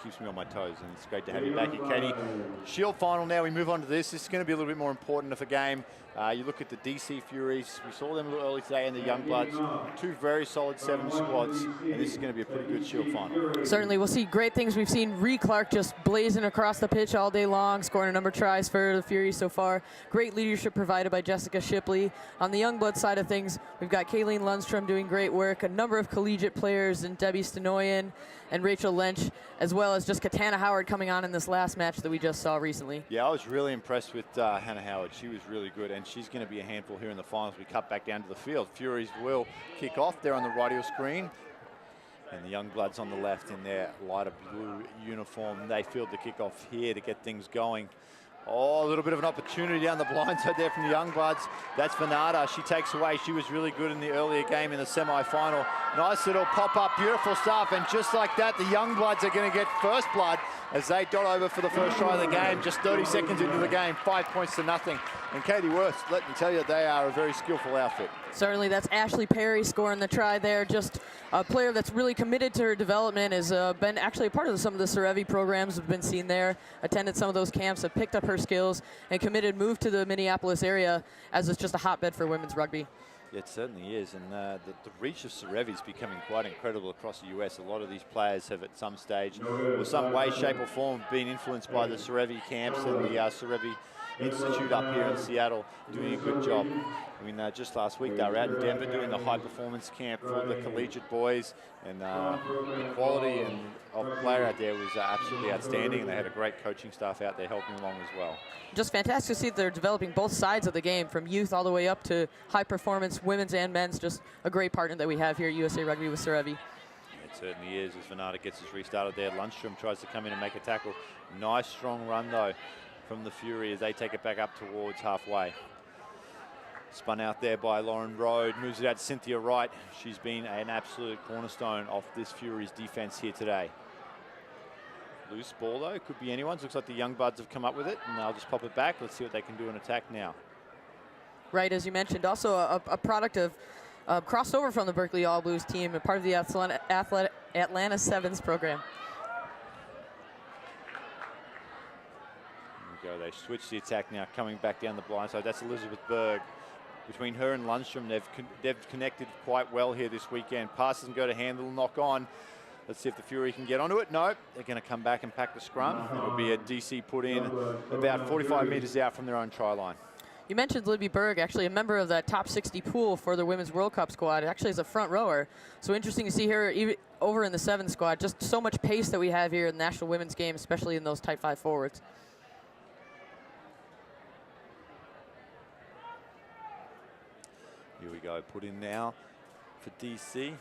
keeps me on my toes, and it's great to have you back here, Katie. Shield final now, we move on to this. This is going to be a little bit more important of a game. You look at the DC Furies, we saw them a little early today, and the Youngbloods, two very solid 7 squads, and this is going to be a pretty good Shield final. Certainly, we'll see great things. We've seen Ree Clark just blazing across the pitch all day long, scoring a number of tries for the Furies so far. Great leadership provided by Jessica Shipley. On the Youngblood side of things, we've got Kayleen Lundstrom doing great work, a number of collegiate players, and Debbie Stenoyan and Rachel Lynch, as well as just Katana Howard coming on in this last match that we just saw recently. Yeah, I was really impressed with Hannah Howard. She was really good, and she's going to be a handful here in the finals. We cut back down to the field. Furies will kick off there on the radio screen. And the Youngbloods on the left in their lighter blue uniform. They field the kickoff here to get things going. Oh, a little bit of an opportunity down the blind side there from the Youngbloods. That's Venata. She takes away. She was really good in the earlier game in the semi-final. Nice little pop-up, beautiful stuff. And just like that, the Youngbloods are going to get first blood as they dot over for the first try of the game. Just 30 seconds into the game, 5 points to nothing. And Katie Worth, let me tell you, they are a very skillful outfit. Certainly, that's Ashley Perry scoring the try there. Just a player that's really committed to her development, has been actually a part of some of the Serevi programs we've been seen there, attended some of those camps, have picked up her skills, and committed, moved to the Minneapolis area as it's just a hotbed for women's rugby. It certainly is, and the reach of Serevi is becoming quite incredible across the US. A lot of these players have at some stage, or some way, shape or form, been influenced by the Serevi camps and the Serevi Institute up here in Seattle, doing a good job. I mean, just last week they were out in Denver doing the high performance camp for the collegiate boys, and the quality of player out there was absolutely outstanding, and they had a great coaching staff out there helping along as well. Just fantastic to see that they're developing both sides of the game, from youth all the way up to high performance, women's and men's. Just a great partner that we have here at USA Rugby with Serevi. It certainly is, as Venata gets us restarted there. Lundstrom tries to come in and make a tackle. Nice strong run though from the Fury as they take it back up towards halfway. Spun out there by Lauren Rode, moves it out to Cynthia Wright. She's been an absolute cornerstone of this Fury's defense here today. Loose ball though, could be anyone's. Looks like the Youngbloods have come up with it, and they'll just pop it back. Let's see what they can do in attack now. Right, as you mentioned, also a product of crossed over from the Berkeley All Blues team, and part of the Atlanta Sevens program. There we go, they switch the attack now, coming back down the blind side. That's Elizabeth Berg. Between her and Lundstrom, they've connected quite well here this weekend. Pass doesn't go to hand, little knock on. Let's see if the Fury can get onto it. No, they're going to come back and pack the scrum. It'll be a DC put in about 45 metres out from their own try line. You mentioned Libby Berg, actually a member of that top 60 pool for the Women's World Cup squad. Actually, as a front rower. So interesting to see her even over in the 7 squad. Just so much pace that we have here in the National Women's Game, especially in those tight 5 forwards. Here we go, put in now for DC.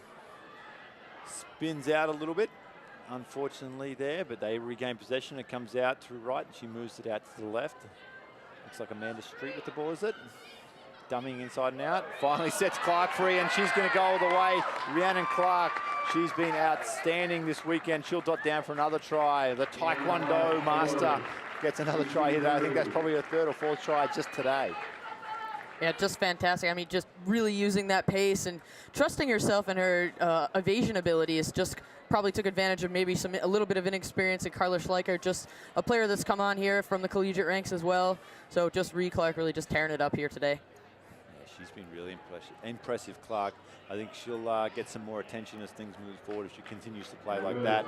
Spins out a little bit, unfortunately there, but they regain possession. It comes out to right, and she moves it out to the left. Looks like Amanda Street with the ball, is it? Dummying inside and out. Finally sets Clark free, and she's going to go all the way. Rhiannon Clark, she's been outstanding this weekend. She'll dot down for another try. The Taekwondo master gets another try here. I think that's probably her 3rd or 4th try just today. Yeah, just fantastic. I mean, just really using that pace and trusting herself and her evasion abilities. Just probably took advantage of maybe a little bit of inexperience in Carla Schleicher, just a player that's come on here from the collegiate ranks as well. So just Ree Clark really just tearing it up here today. Yeah, she's been really impressive, Clark. I think she'll get some more attention as things move forward if she continues to play like that.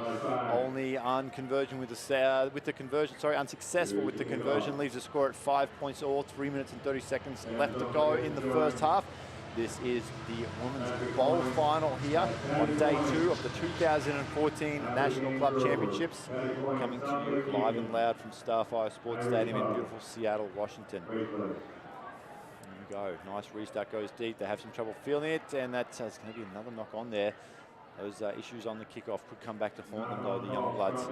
Only on conversion with the conversion, sorry, unsuccessful with the conversion, leaves the score at 5 points all, 3 minutes and 30 seconds left to go in the first half. This is the Women's Bowl final here on day 2 of the 2014 National Club Championships, coming to you live and loud from Starfire Sports Stadium in beautiful Seattle, Washington. Go. Nice restart, goes deep. They have some trouble feeling it, and that's going to be another knock on there. Those issues on the kickoff could come back to haunt them, though, the Youngbloods.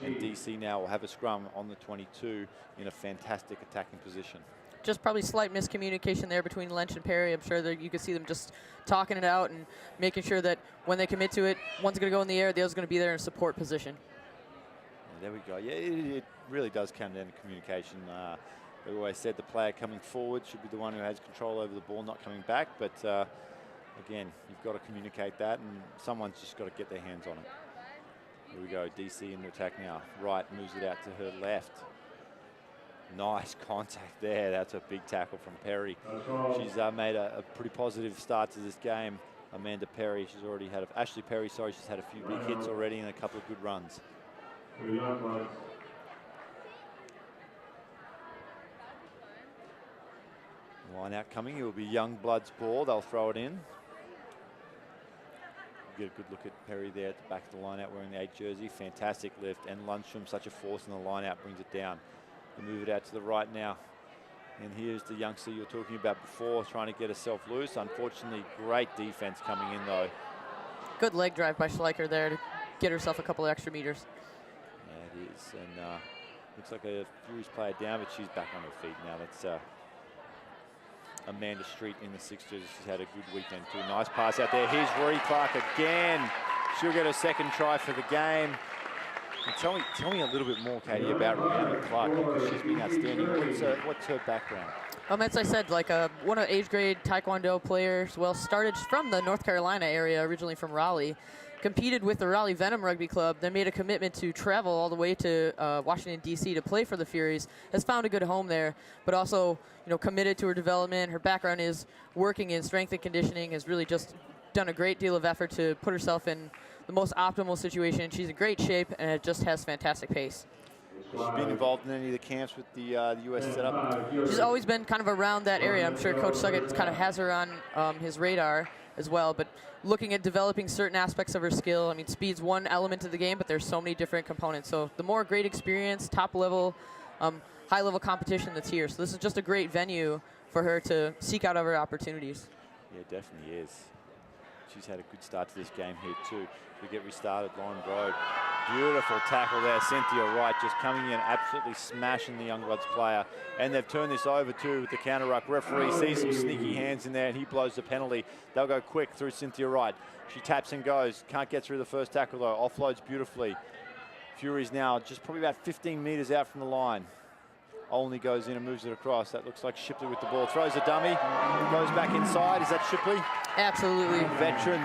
And DC now will have a scrum on the 22 in a fantastic attacking position. Just probably slight miscommunication there between Lynch and Perry. I'm sure that you could see them just talking it out and making sure that when they commit to it, one's going to go in the air, the other's going to be there in a support position. Yeah, there we go. Yeah, it really does come down to communication. We always said the player coming forward should be the one who has control over the ball, not coming back. But again, you've got to communicate that, and someone's just got to get their hands on it. Here we go, DC into attack now. Right, moves it out to her left. Nice contact there. That's a big tackle from Perry. She's made a pretty positive start to this game. Amanda Perry, she's already had, Ashley Perry, sorry, she's had a few big hits already and a couple of good runs. Line out coming, it will be Youngbloodz ball. They'll throw it in. Get a good look at Perry there at the back of the line out wearing the 8 jersey. Fantastic lift, and Lundstrom, such a force in the line out, brings it down. They move it out to the right now. And here's the youngster you were talking about before, trying to get herself loose. Unfortunately, great defense coming in though. Good leg drive by Schleicher there to get herself a couple of extra meters. Yeah, it is. And looks like a Furies player down, but she's back on her feet now. That's Amanda Street in the 6 jersey. She's had a good weekend too. Nice pass out there. Here's Rory Clark again. She'll get her second try for the game. And tell me a little bit more, Katie, about Rihanna Clark, because she's been outstanding. What's her background? As I said, like one of age grade Taekwondo players. Well, started from the North Carolina area, originally from Raleigh. Competed with the Raleigh Venom Rugby Club, then made a commitment to travel all the way to Washington, D.C. to play for the Furies. Has found a good home there, but also, committed to her development. Her background is working in strength and conditioning, has really just done a great deal of effort to put herself in the most optimal situation. She's in great shape, and it just has fantastic pace. Has she been involved in any of the camps with the U.S. setup? She's always been kind of around that area. I'm sure Coach Suggett kind of has her on his radar as well, but looking at developing certain aspects of her skill. I mean, speed's one element of the game, but there's so many different components. So the more great experience, top level, high level competition that's here. So this is just a great venue for her to seek out other opportunities. Yeah, it definitely is. She's had a good start to this game here too. We get restarted, Lauren Broad. Beautiful tackle there, Cynthia Wright just coming in, absolutely smashing the Youngbloodz player. And they've turned this over too with the counter ruck. Referee sees some sneaky hands in there and he blows the penalty. They'll go quick through Cynthia Wright. She taps and goes, can't get through the first tackle though, offloads beautifully. Furies now just probably about 15 meters out from the line. Olney goes in and moves it across. That looks like Shipley with the ball. Throws a dummy, goes back inside. Is that Shipley? Absolutely. Veteran.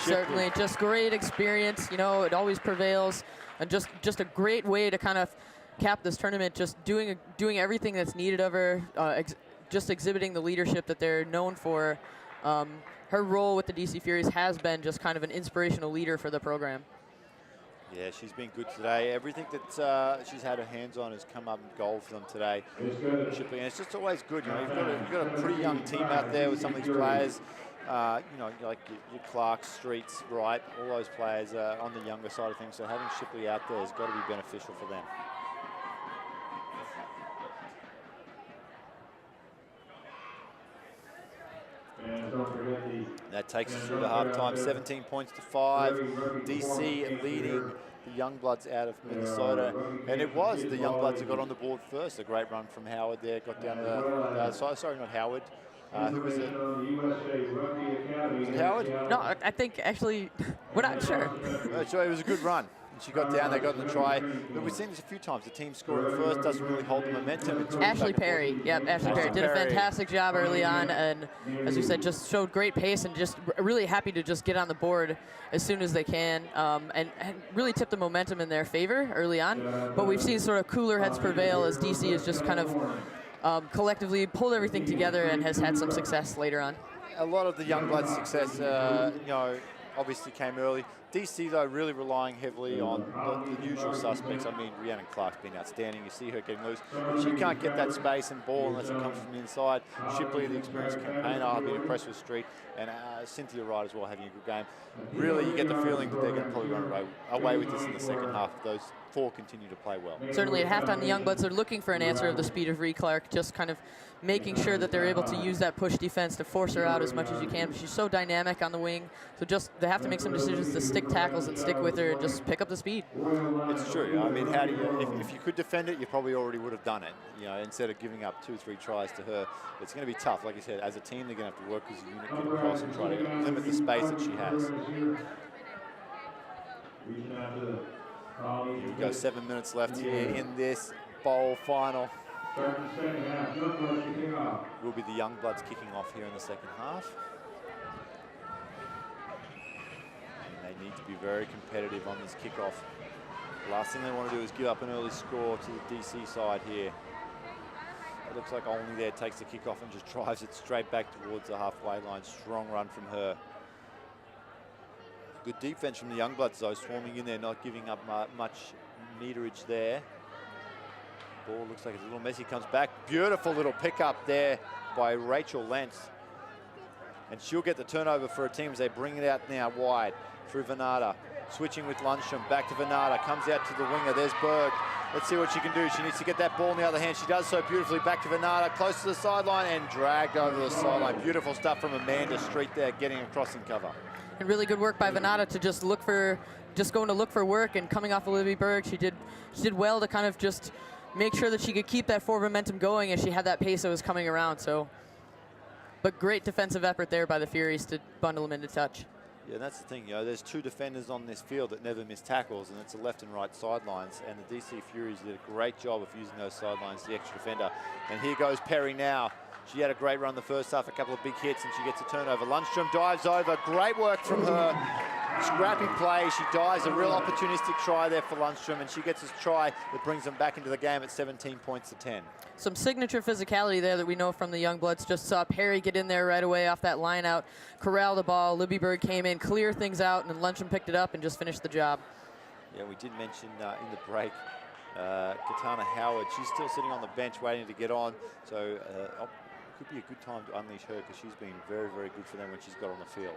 Certainly. Shipley. Just great experience. It always prevails. And just a great way to kind of cap this tournament, just doing everything that's needed of her, just exhibiting the leadership that they're known for. Her role with the DC Furies has been just kind of an inspirational leader for the program. Yeah, she's been good today. Everything that she's had her hands on has come up in gold for them today. Shipley, and it's just always good. You've got a pretty young team out there with some of these players. Like your Clark, Streets, Wright, all those players on the younger side of things. So having Shipley out there has got to be beneficial for them. That takes us through the halftime, 17 points to 5. DC leading the Youngbloodz out of Minnesota. And it was the Youngbloodz who got on the board first. A great run from Howard there, got down the, sorry, not Howard. Who was it? Was it Howard? No, I think actually, we're not sure. So it was a good run. She got down, they got in the try. But we've seen this a few times. The team scoring first doesn't really hold the momentum. Ashley Perry, Ashley Perry did a fantastic job early on, and as you said, just showed great pace and just really happy to just get on the board as soon as they can, and really tipped the momentum in their favor early on. But we've seen sort of cooler heads prevail as DC has just kind of collectively pulled everything together and has had some success later on. A lot of the Youngbloodz success, obviously came early. DC, though, really relying heavily on the usual suspects. I mean, Rhiannon Clark's been outstanding. You see her getting loose. But she can't get that space and ball unless it comes from the inside. Shipley, the experienced campaigner, I've been impressed with Street. And Cynthia Wright as well, having a good game. Really, you get the feeling that they're going to probably run away with this in the second half. Those four continue to play well. Certainly at halftime, the Youngbloodz are looking for an answer of the speed of Rhea Clark, just kind of making sure that they're able to use that push defense to force her out as much as you can. She's so dynamic on the wing, so just they have to make some decisions to stick tackles and stick with her and just pick up the speed. It's true. I mean, how do you, if you could defend it, you probably already would have done it. Instead of giving up 2-3 tries to her, it's going to be tough. Like you said, as a team, they're going to have to work as a unit, get across and try to limit the space that she has. Here we go, 7 minutes left here in this bowl final. Will be the Youngbloodz kicking off here in the second half. And they need to be very competitive on this kickoff. Last thing they want to do is give up an early score to the DC side here. It looks like Olney there takes the kickoff and just drives it straight back towards the halfway line. Strong run from her. Good defense from the Youngbloods though, swarming in there, not giving up much meterage there. Ball looks like it's a little messy, comes back. Beautiful little pickup there by Rachel Lentz. And she'll get the turnover for her team as they bring it out now wide through Venata. Switching with Lundstrom, back to Venata, comes out to the winger, there's Berg. Let's see what she can do. She needs to get that ball in the other hand. She does so beautifully. Back to Venata, close to the sideline and dragged over the sideline. Beautiful stuff from Amanda Street there, getting across in cover. And really good work by Venata to just going to look for work and coming off of Libby Berg. She did well to kind of just make sure that she could keep that forward momentum going as she had that pace that was coming around. But great defensive effort there by the Furies to bundle them into touch. Yeah, that's the thing, there's two defenders on this field that never miss tackles, and it's the left and right sidelines. And the DC Furies did a great job of using those sidelines, the extra defender. And here goes Perry now. She had a great run the first half, a couple of big hits, and she gets a turnover. Lundstrom dives over. Great work from her. Scrappy play. She dives. A real opportunistic try there for Lundstrom, and she gets a try that brings them back into the game at 17 points to 10. Some signature physicality there that we know from the Youngbloods. Just saw Perry get in there right away off that line out, corral the ball. Libby Berg came in, clear things out, and then Lundstrom picked it up and just finished the job. Yeah, we did mention in the break, Katana Howard, she's still sitting on the bench waiting to get on. So could be a good time to unleash her because she's been very, very good for them when she's got on the field.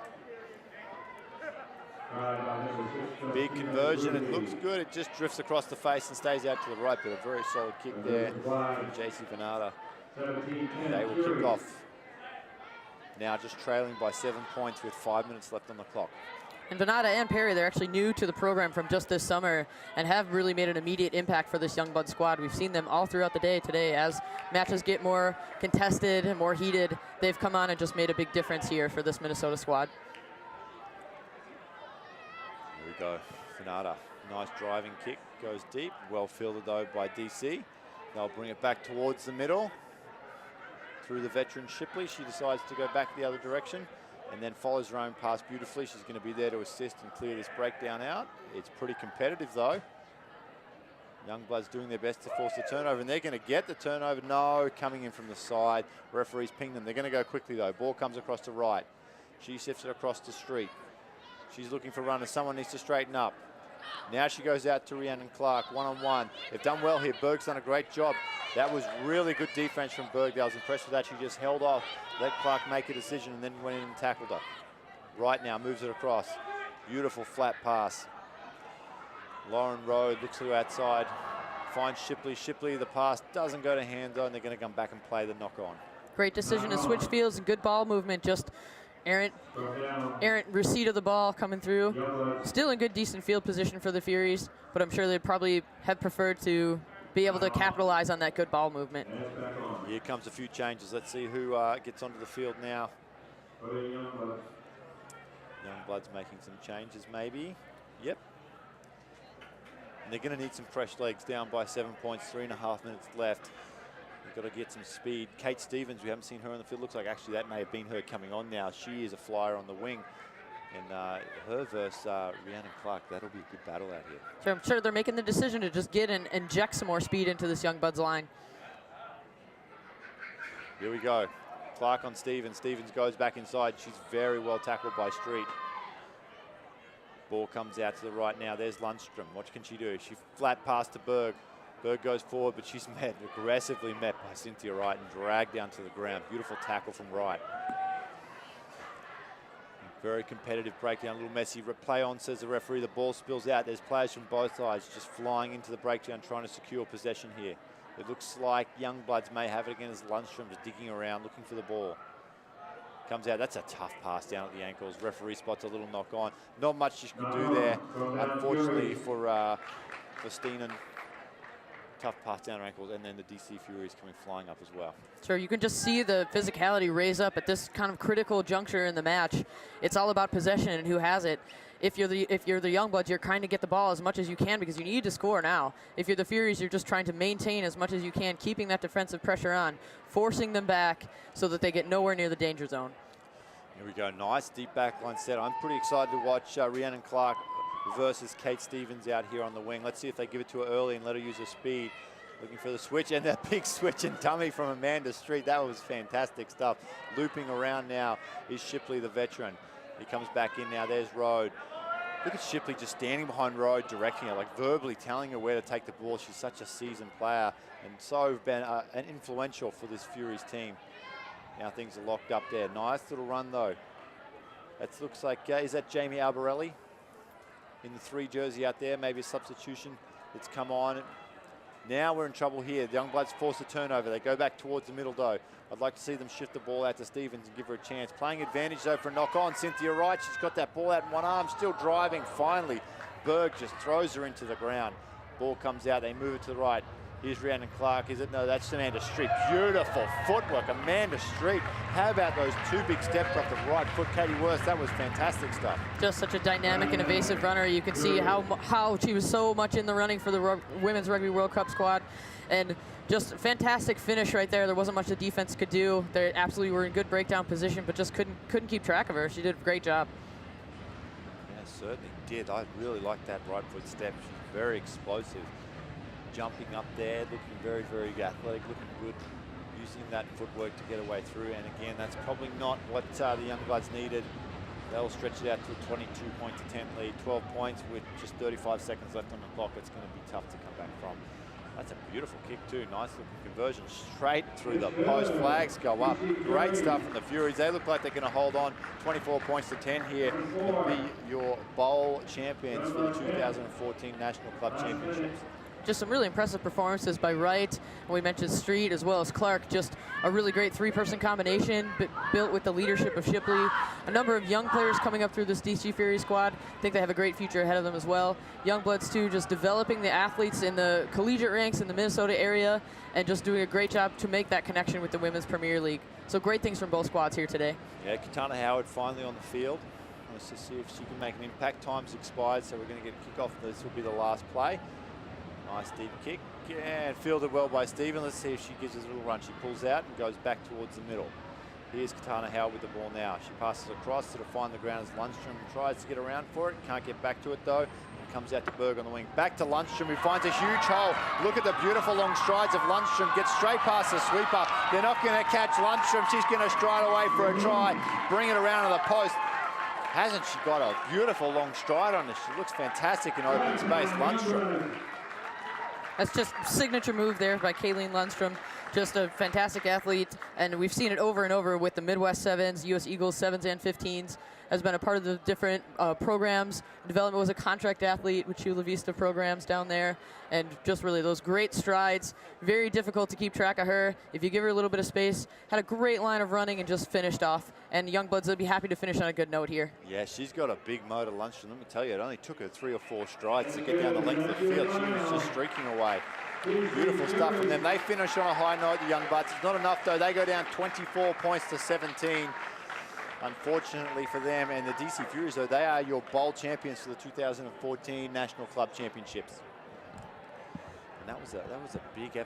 Big conversion, it looks good. It just drifts across the face and stays out to the right, but a very solid kick there from JC Venata. They will kick off. Now just trailing by 7 points with 5 minutes left on the clock. And Venata and Perry, they're actually new to the program from just this summer and have really made an immediate impact for this Youngblood squad. We've seen them all throughout the day today. As matches get more contested and more heated, they've come on and just made a big difference here for this Minnesota squad. Here we go, Venata. Nice driving kick, goes deep. Well fielded though by DC. They'll bring it back towards the middle. Through the veteran Shipley, she decides to go back the other direction, and then follows her own pass beautifully. She's going to be there to assist and clear this breakdown out. It's pretty competitive though. Youngbloods doing their best to force the turnover, and they're going to get the turnover. No, coming in from the side. Referees ping them. They're going to go quickly though. Ball comes across to right. She shifts it across the street. She's looking for runners. Someone needs to straighten up. Now she goes out to Rhiannon Clark, one-on-one. They've done well here. Berg's done a great job. That was really good defense from Berg. I was impressed with that. She just held off, let Clark make a decision, and then went in and tackled her. Right now, moves it across. Beautiful flat pass. Lauren Road looks to the outside, finds Shipley. Shipley, the pass doesn't go to Hando, and they're going to come back and play the knock-on. Great decision to switch fields and good ball movement. Just errant receipt of the ball coming through. Still in good, decent field position for the Furies, but I'm sure they'd probably have preferred to be able to capitalize on that good ball movement. Here comes a few changes. Let's see who gets onto the field now. Youngblood's making some changes maybe. Yep. And they're going to need some fresh legs, down by 7 points, 3.5 minutes left. Got to get some speed. Kate Stevens, we haven't seen her on the field. Looks like actually that may have been her coming on now. She is a flyer on the wing. And her versus Rhiannon Clark, that'll be a good battle out here. So I'm sure they're making the decision to just get and inject some more speed into this Youngbloods line. Here we go. Clark on Stevens. Stevens goes back inside. She's very well tackled by Street. Ball comes out to the right now. There's Lundstrom. What can she do? She flat pass to Berg. Berg goes forward, but she's aggressively met by Cynthia Wright and dragged down to the ground. Beautiful tackle from Wright. Very competitive breakdown, a little messy. Play on, says the referee. The ball spills out. There's players from both sides just flying into the breakdown, trying to secure possession here. It looks like Youngbloods may have it again as Lundstrom just digging around, looking for the ball. Comes out. That's a tough pass down at the ankles. Referee spots a little knock on. Not much she could do there, unfortunately for Steenan. Tough pass down her ankles, and then the DC Furies coming flying up as well. Sure, you can just see the physicality raise up at this kind of critical juncture in the match. It's all about possession and who has it. If you're the Youngbloods, you're trying to get the ball as much as you can because you need to score now. If you're the Furies, you're just trying to maintain as much as you can, keeping that defensive pressure on, forcing them back so that they get nowhere near the danger zone. Here we go, nice deep back line set. I'm pretty excited to watch Rhiannon Clark versus Kate Stevens out here on the wing. Let's see if they give it to her early and let her use her speed. Looking for the switch, and that big switch and dummy from Amanda Street. That was fantastic stuff. Looping around now is Shipley, the veteran. He comes back in now. There's Rode. Look at Shipley just standing behind Rode, directing her, like verbally telling her where to take the ball. She's such a seasoned player and so been an influential for this Furies team. Now things are locked up there. Nice little run though. That looks like, is that Jamie Albarelli in the 3 jersey out there? Maybe a substitution that's come on. Now we're in trouble here. The Youngbloods force a turnover. They go back towards the middle though. I'd like to see them shift the ball out to Stevens and give her a chance. Playing advantage though for a knock on. Cynthia Wright, she's got that ball out in one arm, still driving. Finally, Berg just throws her into the ground. Ball comes out, they move it to the right. Here's Rhiannon Clark, is it? No, that's Amanda Street. Beautiful footwork, Amanda Street. How about those 2 big steps off the right foot, Katie Worth? That was fantastic stuff. Just such a dynamic and evasive runner. You can see how she was so much in the running for the Women's Rugby World Cup squad. And just fantastic finish right there. There wasn't much the defense could do. They absolutely were in good breakdown position, but just couldn't keep track of her. She did a great job. Yeah, certainly did. I really liked that right foot step. She's very explosive. Jumping up there, looking very, very athletic, looking good, using that footwork to get away through. And again, that's probably not what the Youngbloods needed. They'll stretch it out to a 22-10 lead, 12 points with just 35 seconds left on the clock. It's going to be tough to come back from. That's a beautiful kick too. Nice looking conversion straight through the post. Flags go up. Great stuff from the Furies. They look like they're going to hold on 24 points to 10 here and be your bowl champions for the 2014 National Club Championships. Just some really impressive performances by Wright. We mentioned Street as well as Clark. Just a really great 3-person combination built with the leadership of Shipley. A number of young players coming up through this DC Furies squad. I think they have a great future ahead of them as well. Youngbloods too, just developing the athletes in the collegiate ranks in the Minnesota area and just doing a great job to make that connection with the Women's Premier League. So great things from both squads here today. Yeah, Katana Howard finally on the field. Let's just see if she can make an impact. Time's expired, so we're going to get a kickoff. This will be the last play. Nice deep kick, and fielded well by Stephen. Let's see if she gives us a little run. She pulls out and goes back towards the middle. Here's Katana Howard with the ball now. She passes across to find the ground as Lundstrom tries to get around for it. Can't get back to it though. And comes out to Berg on the wing. Back to Lundstrom, who finds a huge hole. Look at the beautiful long strides of Lundstrom. Gets straight past the sweeper. They're not going to catch Lundstrom. She's going to stride away for a try. Bring it around to the post. Hasn't she got a beautiful long stride on this? She looks fantastic in open space, Lundstrom. That's just a signature move there by Kayleen Lundstrom. Just a fantastic athlete, and we've seen it over and over with the Midwest Sevens, US Eagles 7s and 15s. Has been a part of the different programs. Development was a contract athlete with Chula Vista programs down there, and just really those great strides. Very difficult to keep track of her. If you give her a little bit of space, had a great line of running and just finished off. And Youngbloods will be happy to finish on a good note here. Yeah, she's got a big motor, Lundstrom. Let me tell you, it only took her 3 or 4 strides to get down the length of the field. She was just streaking away. Beautiful stuff from them. They finish on a high note, the Youngbloods. It's not enough though. They go down 24 points to 17. Unfortunately for them, and the DC Furies, though, they are your bowl champions for the 2014 National Club Championships. And that was a big effort.